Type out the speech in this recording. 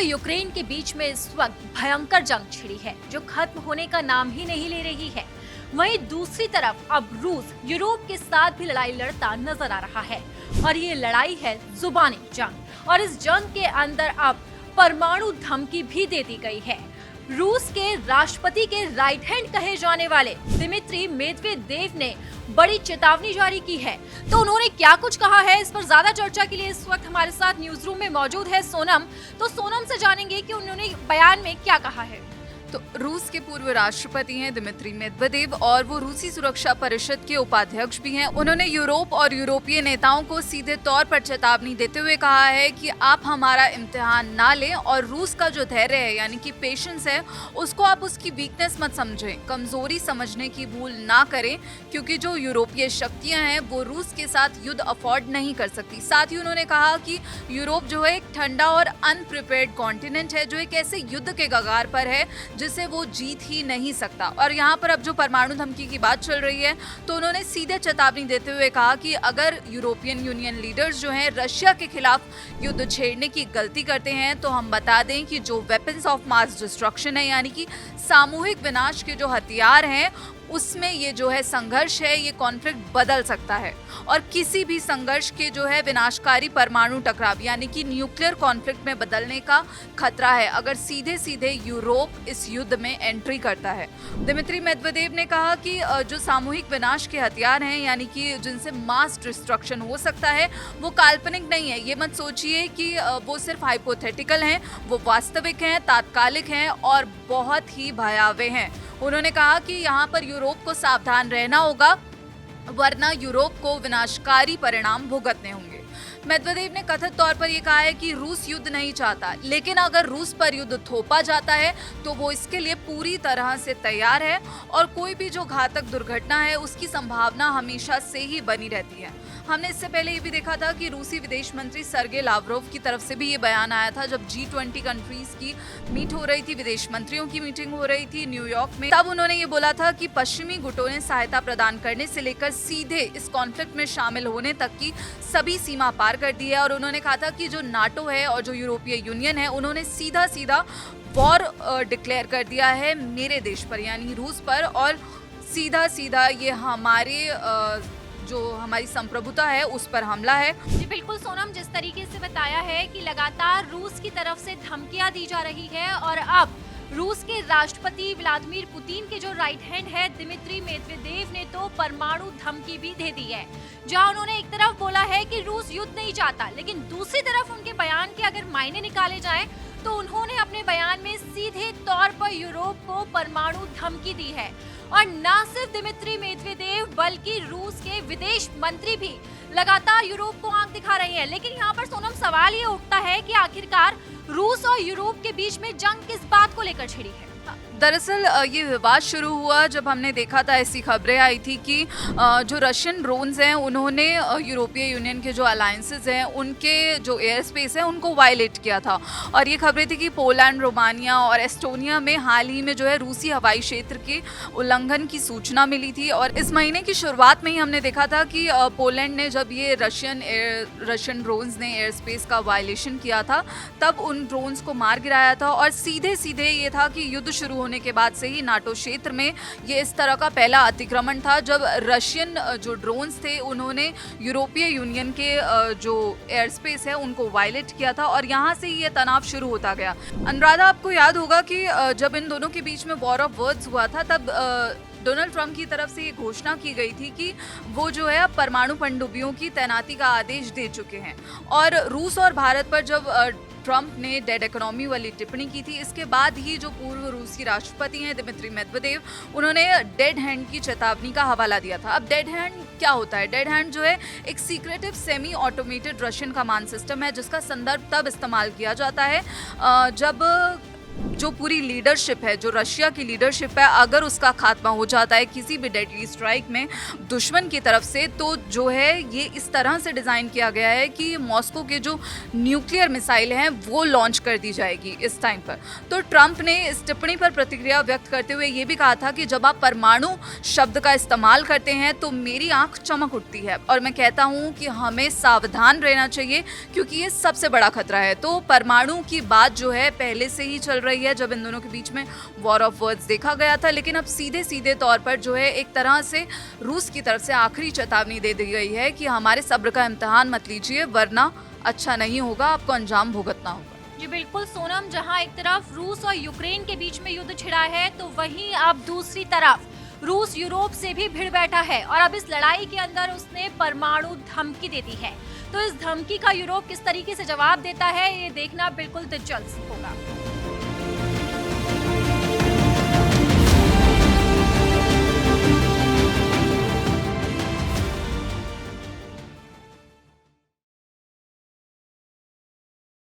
Ukraine के बीच में इस वक्त भयंकर जंग छिड़ी है जो खत्म होने का नाम ही नहीं ले रही है। वहीं दूसरी तरफ अब रूस यूरोप के साथ भी लड़ाई लड़ता नजर आ रहा है और ये लड़ाई है जुबानी जंग। और इस जंग के अंदर अब परमाणु धमकी भी दे दी गई है। रूस के राष्ट्रपति के राइट हैंड कहे जाने वाले दिमित्री मेदवेदेव ने बड़ी चेतावनी जारी की है। तो उन्होंने क्या कुछ कहा है, इस पर ज्यादा चर्चा के लिए इस वक्त हमारे साथ न्यूज रूम में मौजूद है सोनम। तो सोनम से जानेंगे कि उन्होंने बयान में क्या कहा है। तो रूस के पूर्व राष्ट्रपति हैं दिमित्री मेदवेदेव और वो रूसी सुरक्षा परिषद के उपाध्यक्ष भी हैं। उन्होंने यूरोप और यूरोपीय नेताओं को सीधे तौर पर चेतावनी देते हुए कहा है कि आप हमारा इम्तिहान ना लें और रूस का जो धैर्य है यानी कि पेशेंस है उसको आप उसकी वीकनेस मत समझें, कमजोरी समझने की भूल ना करें, क्योंकि जो यूरोपीय शक्तियां हैं वो रूस के साथ युद्ध अफोर्ड नहीं कर सकती। साथ ही उन्होंने कहा कि यूरोप जो है एक ठंडा और अनप्रिपेयर्ड कॉन्टिनेंट है जो एक ऐसे युद्ध के कगार पर है जिसे वो जीत ही नहीं सकता। और यहाँ पर अब जो परमाणु धमकी की बात चल रही है तो उन्होंने सीधे चेतावनी देते हुए कहा कि अगर यूरोपियन यूनियन लीडर्स जो हैं रशिया के खिलाफ युद्ध छेड़ने की गलती करते हैं तो हम बता दें कि जो वेपन्स ऑफ मास डिस्ट्रक्शन है यानी कि सामूहिक विनाश के जो हथियार हैं उसमें ये जो है संघर्ष है, ये कॉन्फ्लिक्ट बदल सकता है और किसी भी संघर्ष के जो है विनाशकारी परमाणु टकराव यानी कि न्यूक्लियर कॉन्फ्लिक्ट में बदलने का खतरा है अगर सीधे सीधे यूरोप इस युद्ध में एंट्री करता है। दिमित्री मेदवेदेव ने कहा कि जो सामूहिक विनाश के हथियार हैं यानी कि जिनसे मास डिस्ट्रक्शन हो सकता है वो काल्पनिक नहीं है। ये मत सोचिए कि वो सिर्फ हाइपोथेटिकल हैं, वो वास्तविक हैं, तात्कालिक हैं और बहुत ही भयावह हैं। उन्होंने कहा कि यहाँ पर यूरोप को सावधान रहना होगा वरना यूरोप को विनाशकारी परिणाम भुगतने होंगे। मेदवेदेव ने कथित तौर पर यह कहा है कि रूस युद्ध नहीं चाहता, लेकिन अगर रूस पर युद्ध थोपा जाता है तो वो इसके लिए पूरी तरह से तैयार है और कोई भी जो घातक दुर्घटना है उसकी संभावना हमेशा से ही बनी रहती है। हमने इससे पहले ये भी देखा था कि रूसी विदेश मंत्री सर्गे लावरोव की तरफ से भी ये बयान आया था जब G20 कंट्रीज की मीट हो रही थी, विदेश मंत्रियों की मीटिंग हो रही थी न्यूयॉर्क में। तब उन्होंने ये बोला था कि पश्चिमी गुटों ने सहायता प्रदान करने से लेकर सीधे इस कॉन्फ्लिक्ट में शामिल होने तक की सभी सीमा पार कर दी है और उन्होंने कहा था कि जो नाटो है और जो यूरोपीय यूनियन है उन्होंने सीधा सीधा वॉर डिक्लेयर कर दिया है मेरे देश पर यानी रूस पर और सीधा सीधा ये जो हमारी संप्रभुता है उस पर हमला है। जी बिल्कुल सोनम, जिस तरीके से बताया है कि लगातार रूस की तरफ से धमकियां दी जा रही है और अब रूस के राष्ट्रपति व्लादिमीर पुतिन के जो राइट हैंड है दिमित्री मेदवेदेव ने तो परमाणु धमकी भी दे दी है, जहां उन्होंने एक तरफ बोला है कि रूस युद्ध नहीं चाहता, लेकिन दूसरी तरफ उनके बयान के अगर मायने निकाले जाएं तो उन्होंने अपने बयान में सीधे तौर पर यूरोप को परमाणु धमकी दी है। और न सिर्फ दिमित्री मेदवेदेव बल्कि रूस के विदेश मंत्री भी लगातार यूरोप को आंख दिखा रहे हैं। लेकिन यहाँ पर सोनम सवाल ये उठता है कि आखिरकार रूस और यूरोप के बीच में जंग किस बात को लेकर छिड़ी है। दरअसल ये विवाद शुरू हुआ जब हमने देखा था, ऐसी खबरें आई थी कि जो रशियन ड्रोन्स हैं उन्होंने यूरोपीय यूनियन के जो अलायंसेस हैं उनके जो एयर स्पेस है उनको वायलेट किया था और ये खबरें थी कि पोलैंड, रोमानिया और एस्टोनिया में हाल ही में जो है रूसी हवाई क्षेत्र के उल्लंघन की सूचना मिली थी। और इस महीने की शुरुआत में ही हमने देखा था कि पोलैंड ने जब ये रशियन ड्रोन्स ने एयर स्पेस का वायलेशन किया था तब उन ड्रोन्स को मार गिराया था और सीधे सीधे ये था कि युद्ध शुरू होने के बाद से ही नाटो क्षेत्र में ये इस तरह का पहला अतिक्रमण था जब रशियन जो ड्रोन्स थे उन्होंने यूरोपीय यूनियन के जो एयर स्पेस है उनको वायलेट किया था और यहाँ से ये तनाव शुरू होता गया। अनुराधा, आपको याद होगा कि जब इन दोनों के बीच में वॉर ऑफ वर्ड्स हुआ था तब डोनाल्ड ट्रंप की तरफ से ये घोषणा की गई थी कि वो जो है अब परमाणु पनडुब्बियों की तैनाती का आदेश दे चुके हैं। और रूस और भारत पर जब ट्रंप ने डेड इकोनॉमी वाली टिप्पणी की थी इसके बाद ही जो पूर्व रूसी राष्ट्रपति हैं दिमित्री मेदवेदेव उन्होंने डेड हैंड की चेतावनी का हवाला दिया था। अब डेड हैंड क्या होता है? डेड हैंड जो है एक secretive semi automated Russian command system है जिसका संदर्भ तब इस्तेमाल किया जाता है जब जो पूरी लीडरशिप है, जो रशिया की लीडरशिप है, अगर उसका खात्मा हो जाता है किसी भी डेडली स्ट्राइक में दुश्मन की तरफ से, तो जो है ये इस तरह से डिज़ाइन किया गया है कि मॉस्को के जो न्यूक्लियर मिसाइल हैं वो लॉन्च कर दी जाएगी इस टाइम पर। तो ट्रंप ने इस टिप्पणी पर प्रतिक्रिया व्यक्त करते हुए ये भी कहा था कि जब आप परमाणु शब्द का इस्तेमाल करते हैं तो मेरी आंख चमक उठती है और मैं कहता हूँ कि हमें सावधान रहना चाहिए क्योंकि ये सबसे बड़ा खतरा है। तो परमाणु की बात जो है पहले से ही चल रही है जब इन दोनों के बीच में वॉर ऑफ वर्ड्स देखा गया था, लेकिन अब सीधे सीधे तौर पर जो है एक तरह से रूस की तरफ से आखिरी चेतावनी दे दी गई है कि हमारे सब्र का इम्तिहान मत लीजिए वरना अच्छा नहीं होगा, आपको अंजाम भुगतना होगा। जी बिल्कुल सोनम, जहां एक तरफ रूस और यूक्रेन के बीच में युद्ध छिड़ा है तो वहीं अब दूसरी तरफ रूस यूरोप से भी भिड़ बैठा है और अब इस लड़ाई के अंदर उसने परमाणु धमकी दे दी है। तो इस धमकी का यूरोप किस तरीके से जवाब देता है ये देखना बिल्कुल दिलचस्प होगा।